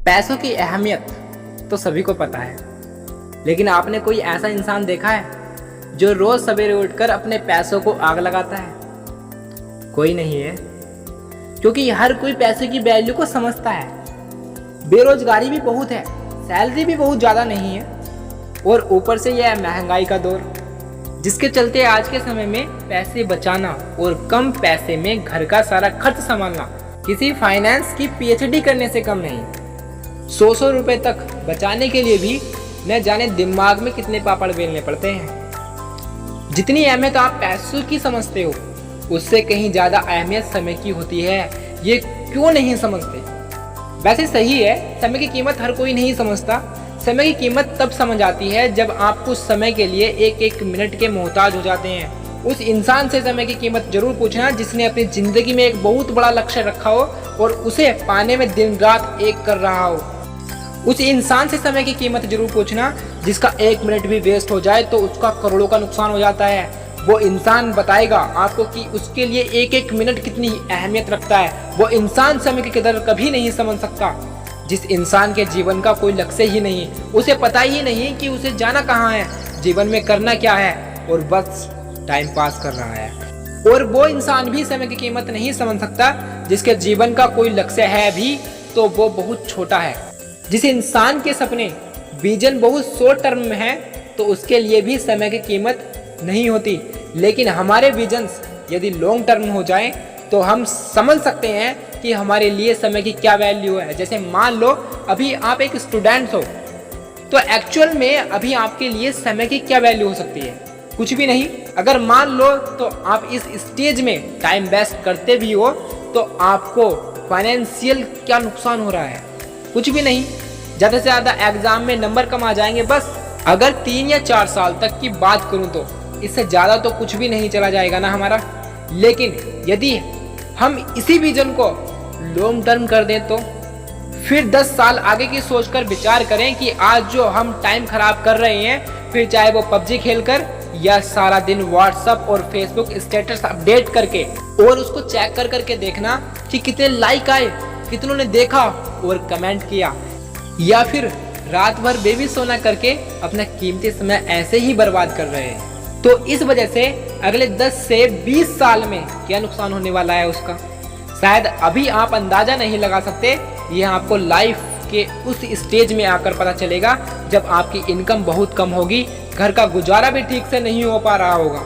पैसों की अहमियत तो सभी को पता है, लेकिन आपने कोई ऐसा इंसान देखा है जो रोज सवेरे उठकर अपने पैसों को आग लगाता है? कोई नहीं है, क्योंकि हर कोई पैसे की वैल्यू को समझता है। बेरोजगारी भी बहुत है, सैलरी भी बहुत ज़्यादा नहीं है, और ऊपर से यह महंगाई का दौर, जिसके चलते आज के समय में पैसे बचाना और कम पैसे में घर का सारा खर्च संभालना किसी फाइनेंस की पीएचडी करने से कम नहीं। 100 रुपए तक बचाने के लिए भी न जाने दिमाग में कितने पापड़ बेलने पड़ते हैं। जितनी अहमियत आप पैसों की समझते हो, उससे कहीं ज़्यादा अहमियत समय की होती है। ये क्यों नहीं समझते? वैसे सही है, समय की कीमत हर कोई नहीं समझता। समय की कीमत तब समझ आती है जब आप कुछ समय के लिए एक एक मिनट के मोहताज हो जाते हैं। उस इंसान से समय की कीमत जरूर पूछना जिसने अपनी जिंदगी में एक बहुत बड़ा लक्ष्य रखा हो और उसे पाने में दिन रात एक कर रहा हो। उस इंसान से समय की कीमत जरूर पूछना जिसका एक मिनट भी वेस्ट हो जाए तो उसका करोड़ों का नुकसान हो जाता है। वो इंसान बताएगा आपको कि उसके लिए एक एक मिनट कितनी अहमियत रखता है। वो इंसान समय की कदर कभी नहीं समझ सकता। जिस इंसान के जीवन का कोई लक्ष्य ही नहीं, उसे पता ही नहीं कि उसे जाना कहाँ है, जीवन में करना क्या है, और बस टाइम पास कर रहा है। और वो इंसान भी समय की कीमत नहीं समझ सकता जिसके जीवन का कोई लक्ष्य है भी तो वो बहुत छोटा है। जिस इंसान के सपने विजन बहुत शॉर्ट टर्म में है तो उसके लिए भी समय की कीमत नहीं होती, लेकिन हमारे विजन्स यदि लॉन्ग टर्म हो जाए तो हम समझ सकते हैं कि हमारे लिए समय की क्या वैल्यू है। जैसे मान लो अभी आप एक स्टूडेंट हो तो एक्चुअल में अभी आपके लिए समय की क्या वैल्यू हो सकती है? कुछ भी नहीं। अगर मान लो तो आप इस स्टेज में टाइम वेस्ट करते भी हो तो आपको फाइनेंशियल क्या नुकसान हो रहा है? कुछ भी नहीं। ज़्यादा से ज़्यादा एग्जाम में नंबर कम आ जाएंगे बस। अगर 3 या 4 साल तक की बात करूं तो इससे ज़्यादा तो कुछ भी नहीं चला जाएगा ना हमारा। लेकिन यदि हम इसी विजन को लॉन्ग टर्म कर दें तो फिर 10 साल आगे की सोचकर विचार करें कि आज जो हम टाइम खराब कर रहे हैं, फिर चाहे वो पबजी खेलकर या सारा दिन व्हाट्सएप और फेसबुक स्टेटस अपडेट करके और उसको चेक कर करके देखना कि कितने लाइक आए, कितनों ने देखा और कमेंट किया, या फिर रात भर बेबी सोना करके अपना कीमती समय ऐसे ही बर्बाद कर रहे हैं। तो इस वजह से अगले 10 से 20 साल में क्या नुकसान होने वाला है उसका शायद अभी आप अंदाजा नहीं लगा सकते। ये आपको लाइफ के उस स्टेज में आकर पता चलेगा जब आपकी इनकम बहुत कम होगी, घर का गुजारा भी ठीक से नहीं हो पा रहा होगा।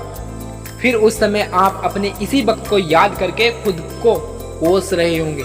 फिर उस समय आप अपने इसी वक्त को याद करके खुद को कोस रहे होंगे।